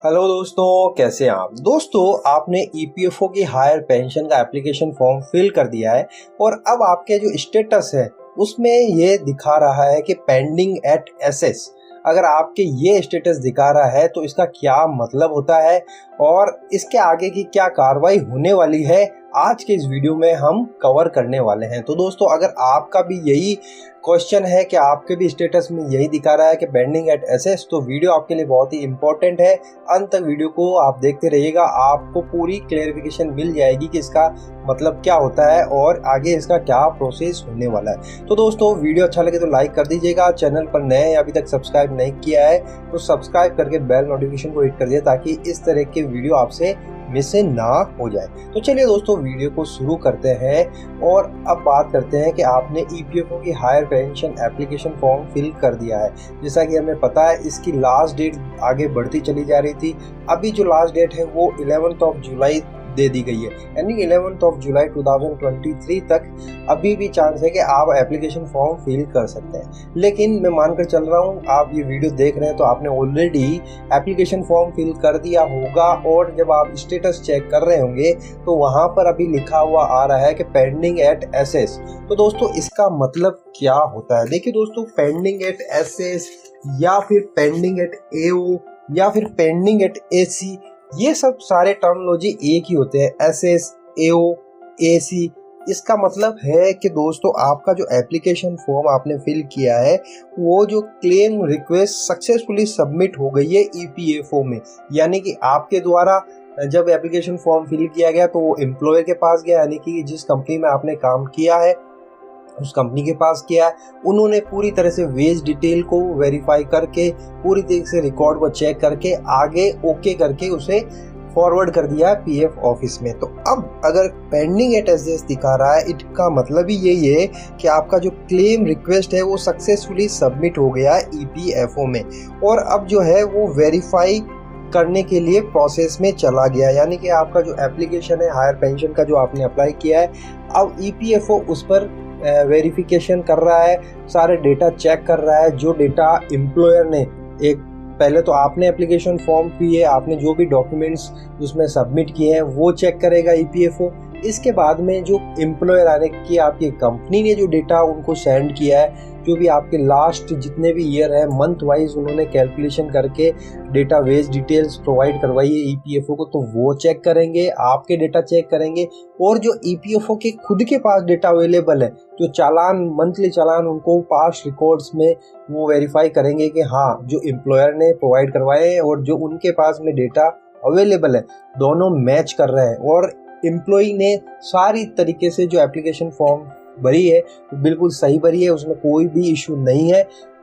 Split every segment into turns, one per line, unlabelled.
Hello दोस्तों, कैसे हैं आप। दोस्तों, आपने ईपीएफओ की हायर पेंशन का एप्लीकेशन फॉर्म फिल कर दिया है और अब आपके जो स्टेटस है उसमें ये दिखा रहा है कि पेंडिंग एट एसएस। अगर आपके ये स्टेटस दिखा रहा है तो इसका क्या मतलब होता है और इसके आगे की क्या कार्रवाई होने वाली है, आज के इस वीडियो में हम कवर करने वाले हैं। तो दोस्तों, अगर आपका भी यही क्वेश्चन है कि आपके भी स्टेटस में यही दिखा रहा है कि पेंडिंग एट एसएस, तो वीडियो आपके लिए बहुत ही इंपॉर्टेंट है। अंत तक वीडियो को आप देखते रहिएगा, आपको पूरी क्लेरिफिकेशन मिल जाएगी कि इसका मतलब क्या होता है और आगे इसका क्या प्रोसेस होने वाला है। तो दोस्तों, वीडियो अच्छा लगे तो लाइक कर दीजिएगा। चैनल पर नए हैं, अभी तक सब्सक्राइब नहीं किया है तो सब्सक्राइब करके बेल नोटिफिकेशन को हिट कर दिया ताकि इस तरह के वीडियो आपसे मिस ना हो जाए। तो चलिए दोस्तों, वीडियो को शुरू करते हैं और अब बात करते हैं कि आपने ईपीएफओ की higher pension application form fill कर दिया है। जैसा कि हमें पता है, इसकी लास्ट डेट आगे बढ़ती चली जा रही थी। अभी जो लास्ट डेट है वो 11 जुलाई दे दी गई है, यानी 11 जुलाई 2023 तक अभी भी चांस है कि आप एप्लीकेशन फॉर्म फिल कर सकते हैं। लेकिन मैं मानकर चल रहा हूँ, आप ये वीडियो देख रहे हैं तो आपने ऑलरेडी एप्लीकेशन फॉर्म फिल कर दिया होगा और जब आप स्टेटस चेक कर रहे होंगे तो वहां पर अभी लिखा हुआ आ रहा है कि पेंडिंग एट एसएस। तो दोस्तों, इसका मतलब क्या होता है? देखिए दोस्तों, पेंडिंग एट एसएस या फिर पेंडिंग एट एओ या फिर पेंडिंग एट एसी, ये सब सारे टर्मिनोलॉजी एक ही होते हैं, एसएस, एओ, एसी। इसका मतलब है कि दोस्तों, आपका जो एप्लीकेशन फॉर्म आपने फिल किया है वो जो क्लेम रिक्वेस्ट सक्सेसफुली सबमिट हो गई है ईपीएफओ में, यानी कि आपके द्वारा जब एप्लीकेशन फॉर्म फिल किया गया तो वो एम्प्लॉयर के पास गया, यानी कि जिस कंपनी में आपने काम किया है उस कंपनी के पास किया है। उन्होंने पूरी तरह से वेज डिटेल को वेरीफाई करके, पूरी तरह से रिकॉर्ड को चेक करके आगे ओके करके उसे फॉरवर्ड कर दिया पीएफ ऑफिस में। तो अब अगर पेंडिंग एट एसएस दिखा रहा है, इसका मतलब ही यही है कि आपका जो क्लेम रिक्वेस्ट है वो सक्सेसफुली सबमिट हो गया ईपीएफओ में और अब जो है वो वेरीफाई करने के लिए प्रोसेस में चला गया, यानी कि आपका जो एप्लीकेशन है हायर पेंशन का जो आपने अप्लाई किया है, अब ईपीएफओ उस पर वेरिफिकेशन कर रहा है, सारे डेटा चेक कर रहा है। जो डेटा एम्प्लॉयर ने पहले तो आपने एप्लीकेशन फॉर्म किए, आपने जो भी डॉक्यूमेंट्स उसमें सबमिट किए हैं वो चेक करेगा ईपीएफओ। इसके बाद में जो एम्प्लॉयर आने की आपकी कंपनी ने जो डेटा उनको सेंड किया है, जो भी आपके लास्ट जितने भी ईयर है मंथ वाइज उन्होंने कैलकुलेशन करके डेटा वेज डिटेल्स प्रोवाइड करवाई है ईपीएफओ को, तो वो चेक करेंगे, आपके डेटा चेक करेंगे और जो ईपीएफओ के खुद के पास डेटा अवेलेबल है, जो चालान मंथली चालान उनको पास्ट रिकॉर्ड्स में वो वेरीफाई करेंगे कि हाँ जो एम्प्लॉयर ने प्रोवाइड करवाए हैं और जो उनके पास में डेटा अवेलेबल है दोनों मैच कर रहे हैं और एम्प्लॉई ने सारी तरीके से जो एप्लीकेशन फॉर्म भरी है बिल्कुल सही भरी है, उसमें कोई भी इशू नहीं है,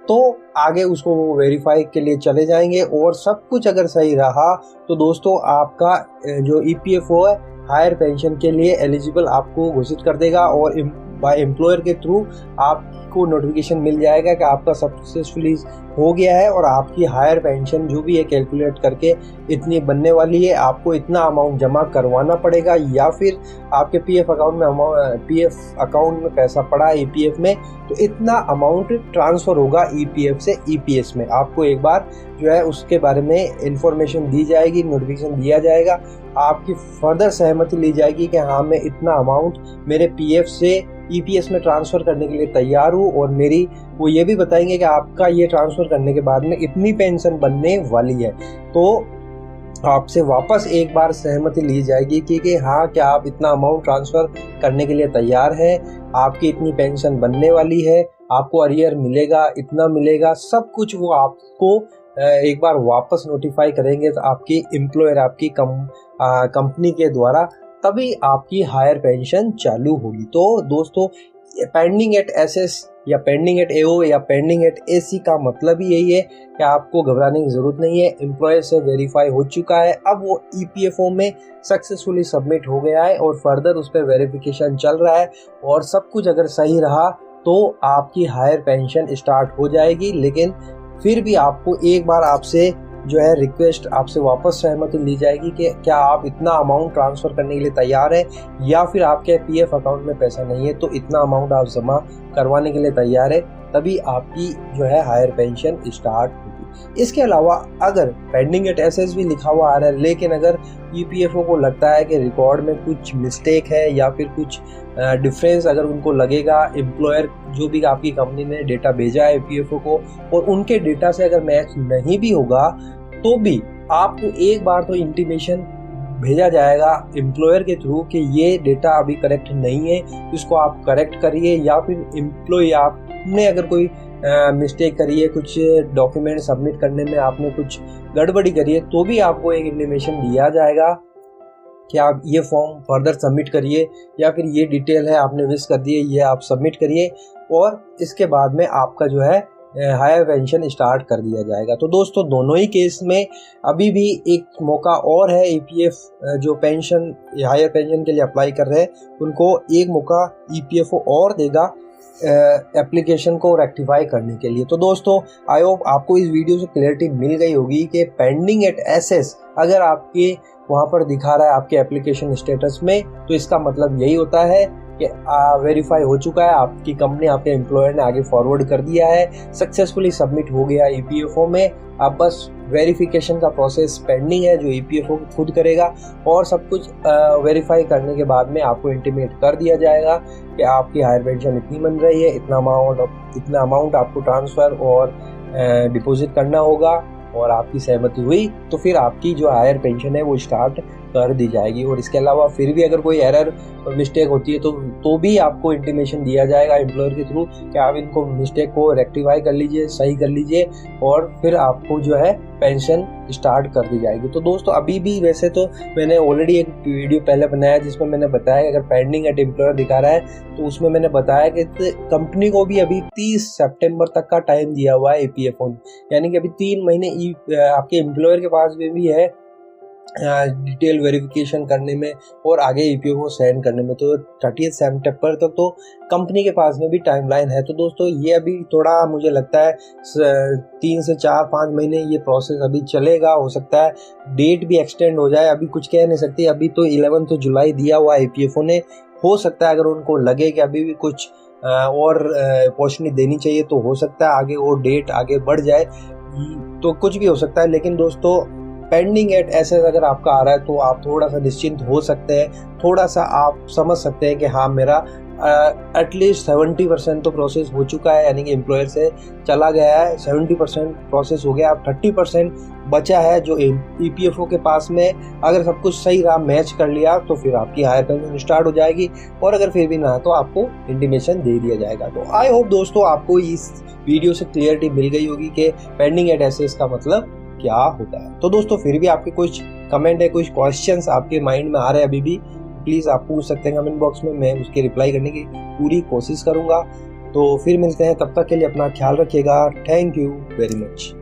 तो आगे उसको वो वेरीफाई के लिए चले जाएंगे और सब कुछ अगर सही रहा तो दोस्तों आपका जो ईपीएफओ है हायर पेंशन के लिए एलिजिबल आपको घोषित कर देगा और बाय एम्प्लॉयर के थ्रू आपको नोटिफिकेशन मिल जाएगा कि आपका सक्सेसफुली हो गया है और आपकी हायर पेंशन जो भी है कैलकुलेट करके इतनी बनने वाली है, आपको इतना अमाउंट जमा करवाना पड़ेगा या फिर आपके पीएफ अकाउंट में पैसा पड़ा है ईपीएफ में तो इतना अमाउंट ट्रांसफ़र होगा ईपीएफ से ईपीएस में। आपको एक बार जो है उसके बारे में इंफॉर्मेशन दी जाएगी, नोटिफिकेशन दिया जाएगा, आपकी फर्दर सहमति ली जाएगी कि हाँ मैं इतना अमाउंट मेरे पीएफ से ईपीएस में ट्रांसफ़र करने के लिए तैयार हूँ और वो ये भी बताएंगे कि आपका ये ट्रांसफ़र करने के बाद में इतनी पेंशन बनने वाली है। तो आपसे वापस एक बार सहमति ली जाएगी कि हाँ क्या आप इतना अमाउंट ट्रांसफ़र करने के लिए तैयार हैं, आपकी इतनी पेंशन बनने वाली है, आपको अरियर मिलेगा, इतना मिलेगा, सब कुछ वो आपको एक बार वापस नोटिफाई करेंगे तो आपकी एम्प्लॉयर आपकी कंपनी के द्वारा, तभी आपकी हायर पेंशन चालू होगी। तो दोस्तों, पेंडिंग एट एसएस या पेंडिंग एट एओ या पेंडिंग एट एसी का मतलब ही यही है कि आपको घबराने की ज़रूरत नहीं है। एम्प्लॉयर से वेरीफाई हो चुका है, अब वो ईपीएफओ में सक्सेसफुली सबमिट हो गया है और फर्दर उस पर वेरिफिकेशन चल रहा है और सब कुछ अगर सही रहा तो आपकी हायर पेंशन स्टार्ट हो जाएगी। लेकिन फिर भी आपको एक बार आपसे जो है रिक्वेस्ट आपसे वापस सहमति ली जाएगी कि क्या आप इतना अमाउंट ट्रांसफ़र करने के लिए तैयार हैं या फिर आपके पीएफ अकाउंट में पैसा नहीं है तो इतना अमाउंट आप जमा करवाने के लिए तैयार है, तभी आपकी जो है हायर पेंशन स्टार्ट होगी। इसके अलावा अगर पेंडिंग एट एसेस भी लिखा हुआ आ रहा है, लेकिन अगर ईपीएफओ को लगता है कि रिकॉर्ड में कुछ मिस्टेक है या फिर कुछ डिफरेंस अगर उनको लगेगा, एम्प्लॉयर जो भी आपकी कंपनी ने डेटा भेजा है ईपीएफओ को और उनके डेटा से अगर मैच नहीं भी होगा, तो भी आपको एक बार तो इंटीमेशन भेजा जाएगा एम्प्लॉयर के थ्रू कि ये डेटा अभी करेक्ट नहीं है, इसको आप करेक्ट करिए। या फिर एम्प्लॉय आपने अगर कोई मिस्टेक करी है, कुछ डॉक्यूमेंट सबमिट करने में आपने कुछ गड़बड़ी करी है, तो भी आपको एक इंटीमेशन दिया जाएगा कि आप ये फॉर्म फर्दर सबमिट करिए या फिर ये डिटेल है आपने मिस कर दी है, ये आप सबमिट करिए और इसके बाद में आपका जो है हायर पेंशन स्टार्ट कर दिया जाएगा। तो दोस्तों दोनों ही केस में अभी भी एक मौका और है, ईपीएफ जो पेंशन हायर पेंशन के लिए अप्लाई कर रहे हैं उनको एक मौका ईपीएफओ और देगा एप्लीकेशन को रेक्टिफाई करने के लिए। तो दोस्तों आई होप आपको इस वीडियो से क्लियरिटी मिल गई होगी कि पेंडिंग एट एसेस अगर आपके वहाँ पर दिखा रहा है आपके एप्लीकेशन स्टेटस में, तो इसका मतलब यही होता है कि वेरीफाई हो चुका है, आपकी कंपनी आपके एम्प्लॉयर ने आगे फॉरवर्ड कर दिया है, सक्सेसफुली सबमिट हो गया ईपीएफओ में। अब बस वेरिफिकेशन का प्रोसेस पेंडिंग है जो ईपीएफओ खुद करेगा और सब कुछ वेरीफाई करने के बाद में आपको इंटीमेट कर दिया जाएगा कि आपकी हायर पेंशन इतनी बन रही है, इतना अमाउंट आपको ट्रांसफ़र और डिपॉजिट करना होगा और आपकी सहमति हुई तो फिर आपकी जो हायर पेंशन है वो स्टार्ट कर दी जाएगी। और इसके अलावा फिर भी अगर कोई एरर मिस्टेक होती है तो भी आपको इंटीमेशन दिया जाएगा एम्प्लॉयर के थ्रू कि आप इनको मिस्टेक को रेक्टिफाई कर लीजिए, सही कर लीजिए और फिर आपको जो है पेंशन स्टार्ट कर दी जाएगी। तो दोस्तों अभी भी वैसे तो मैंने ऑलरेडी एक वीडियो पहले बनाया जिसमें मैंने बताया कि अगर पेंडिंग एट एम्प्लॉयर दिखा रहा है तो उसमें मैंने बताया कि कंपनी को भी अभी 30 सितंबर तक का टाइम दिया हुआ है ईपीएफओ ने, यानी कि अभी 3 महीने आपके एम्प्लॉयर के पास में भी है डिटेल वेरिफिकेशन करने में और आगे ईपीएफओ सेंड करने में। तो 30 सितंबर तक तो कंपनी के पास में भी टाइमलाइन है। तो दोस्तों ये अभी थोड़ा मुझे लगता है 3 से 4-5 महीने ये प्रोसेस अभी चलेगा, हो सकता है डेट भी एक्सटेंड हो जाए, अभी कुछ कह नहीं सकते। अभी तो 11 जुलाई दिया हुआ है ईपीएफओ ने, हो सकता है अगर उनको लगे कि अभी भी कुछ और अपॉर्चुनिटी देनी चाहिए तो हो सकता है आगे और डेट आगे बढ़ जाए, तो कुछ भी हो सकता है। लेकिन दोस्तों पेंडिंग एट एसेस अगर आपका आ रहा है तो आप थोड़ा सा निश्चिंत हो सकते हैं, थोड़ा सा आप समझ सकते हैं कि हाँ मेरा एटलीस्ट 70% तो प्रोसेस हो चुका है, यानी कि एम्प्लॉयर से चला गया है, 70% प्रोसेस हो गया, अब 30% बचा है जो ईपीएफओ के पास में अगर सब कुछ सही रहा, मैच कर लिया तो फिर आपकी हायर पेंशन स्टार्ट हो जाएगी और अगर फिर भी ना तो आपको इंटीमेशन दे दिया जाएगा। तो आई होप दोस्तों आपको इस वीडियो से क्लियरिटी मिल गई होगी कि पेंडिंग एट एसेस का मतलब क्या होता है। तो दोस्तों फिर भी आपके कुछ कमेंट है, कुछ क्वेश्चंस आपके माइंड में आ रहे हैं अभी भी, प्लीज़ आप पूछ सकते हैं कमेंट बॉक्स में, मैं उसके रिप्लाई करने की पूरी कोशिश करूंगा। तो फिर मिलते हैं, तब तक के लिए अपना ख्याल रखिएगा। Thank you very much.